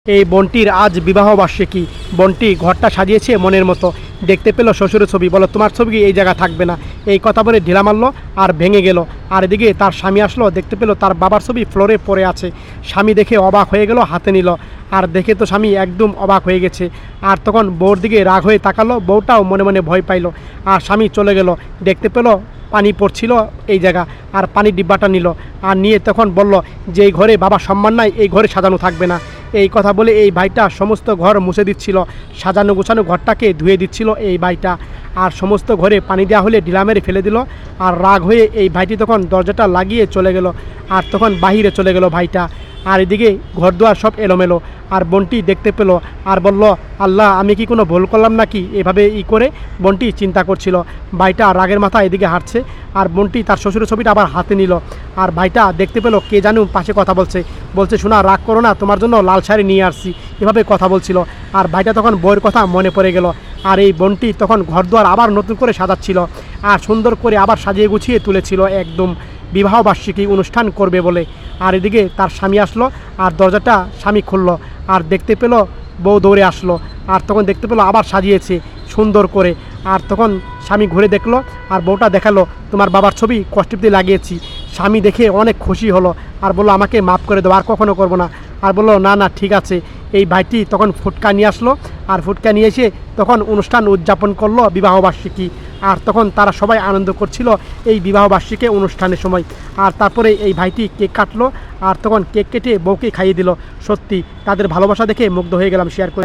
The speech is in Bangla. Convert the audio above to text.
এই বোনটির আজ বিবাহ বার্ষিকী। বোনটি ঘরটা সাজিয়েছে মনের মতো। দেখতে পেল শ্বশুরের ছবি, বলো তোমার ছবি এই জায়গা থাকবে না। এই কথা বলে ঢিলা মারলো আর ভেঙে গেল। আর এদিকে তার স্বামী আসলো, দেখতে পেল তার বাবার ছবি ফ্লোরে পড়ে আছে। স্বামী দেখে অবাক হয়ে গেল, হাতে নিল। আর দেখে তো স্বামী একদম অবাক হয়ে গেছে। আর তখন বউর দিকে রাগ হয়ে তাকালো, বউটাও মনে মনে ভয় পাইল। আর স্বামী চলে গেল। দেখতে পেল পানি পড়ছিল এই জায়গা, আর পানির ডিব্বাটা নিল। আর নিয়ে তখন বলল যে এই ঘরে বাবা সম্মান নাই, এই ঘরে সাজানো থাকবে না। এই কথা বলে এই ভাইটা সমস্ত ঘর মুছে দিচ্ছিল, সাজানো গোছানো ঘরটাকে ধুয়ে দিচ্ছিল এই ভাইটা। আর সমস্ত ঘরে পানি দেওয়া হলে ঢিলা মেরে ফেলে দিল। আর রাগ হয়ে এই ভাইটি তখন দরজাটা লাগিয়ে চলে গেল। আর তখন বাহিরে চলে গেল ভাইটা। আর এদিকে ঘরদুয়ার সব এলোমেলো। আর বোনটি দেখতে পেল আর বলল, আল্লাহ আমি কি কোনো ভুল করলাম নাকি? এভাবে করে বোনটি চিন্তা করছিল। ভাইটা রাগের মাথা এদিকে হাঁটছে। আর বোনটি তার শ্বশুরের ছবিটা আবার হাতে নিল। আর ভাইটা দেখতে পেল কে জানুম পাশে কথা বলছে শোনা রাগ করো না, তোমার জন্য লাল শাড়ি নিয়ে আসছি, এভাবে কথা বলছিল। আর ভাইটা তখন বউয়ের কথা মনে পড়ে গেল। আর এই বোনটি তখন ঘরদুয়ার আবার নতুন করে সাজাচ্ছিল, আর সুন্দর করে আবার সাজিয়ে গুছিয়ে তুলেছিল একদম বিবাহবার্ষিকী অনুষ্ঠান করবে বলে। আর এদিকে তার স্বামী আসলো, আর দরজাটা স্বামী খুললো। আর দেখতে পেল বউ দৌড়ে আসলো। আর তখন দেখতে পেলো আবার সাজিয়েছে সুন্দর করে। আর তখন স্বামী ঘুরে দেখলো, আর বউটা দেখালো তোমার বাবার ছবি কষ্টিপ দিয়ে লাগিয়েছি। স্বামী দেখে অনেক খুশি হলো, আর বললো আমাকে মাফ করে দেবো, আর কখনো করবো না। আর বললো না না ঠিক আছে। এই ভাইটি তখন ফুটকা নিয়ে আসলো, আর ফুটকা নিয়ে এসে তখন অনুষ্ঠান উদযাপন করলো বিবাহবার্ষিকী। আর তখন তারা সবাই আনন্দ করছিল এই বিবাহবার্ষিকী অনুষ্ঠানের সময়। আর তারপরে এই ভাইটি কেক কাটলো, আর তখন কেক কেটে বউকে খাইয়ে দিল। সত্যি তাদের ভালোবাসা দেখে মুগ্ধ হয়ে গেলাম শেয়ার করে।